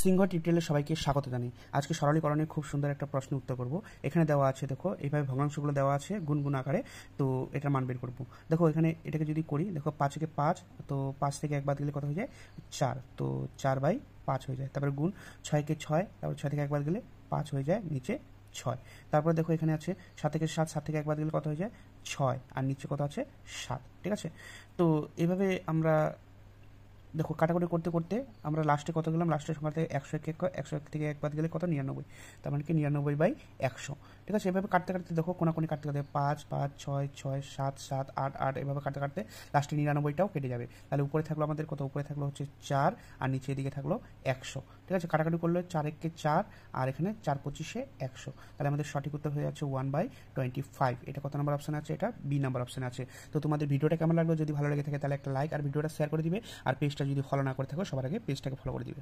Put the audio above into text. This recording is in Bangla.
সিংহ টিউটোরিয়ালে সবাইকে স্বাগত জানাই। আজকে সরলীকরণের খুব সুন্দর একটা প্রশ্নের উত্তর করব। এখানে দেওয়া আছে, দেখো এইভাবে ভগ্নাংশগুলো দেওয়া আছে গুণ গুণ আকারে। তো এটার মান বের করব। দেখো এখানে এটাকে যদি করি, দেখো 5 × 5, তো 5 থেকে 1 বাদ গেলে কত হয়ে যায় 4, তো 4/5 হয়ে যায়। তারপরে গুণ 6 × 6, তারপর 6 থেকে 1 বাদ গেলে 5 হয়ে যায়, নিচে 6। তারপরে দেখো এখানে আছে 7 থেকে 7, 7 থেকে 1 বাদ গেলে কত হয়ে যায় 6, আর নিচে কত আছে 7। ঠিক আছে, তো এভাবে আমরা দেখো কাটাকুটি করতে করতে আমরা লাস্টে কত গেলাম, লাস্টের সংখ্যা থেকে 101 থেকে 1 বাদ গেলে কত 99, তার মানে কি 99/100। ঠিক আছে, এভাবে কাটতে কাটতে দেখো কোনাকুনি কাটতে কাটতে 5 5 6 6 7 7 8 8 এভাবে কাটতে কাটতে লাস্টে 99টাও কেটে যাবে। তাহলে উপরে থাকলো আমাদের কত, উপরে থাকলো হচ্ছে 4, আর নিচে এদিকে থাকলো 100। ঠিক আছে, কাটাকাটি করলে 4 × 1 = 4, আর এখানে 4 × 25 = 100। তাহলে আমাদের সঠিক উত্তর হয়ে যাচ্ছে 1/25। এটা কত নম্বর অপশানে আছে? এটা বি নম্বর অপশানে আছে। তো তোমাদের ভিডিওটা কেমন লাগলো? যদি ভালো লেগে থাকে তাহলে একটা লাইক আর ভিডিওটা শেয়ার করে দিবে, আর পেজটা যদি ফলো না করে থাকো সবার আগে পেজটাকে ফলো করে দিবে।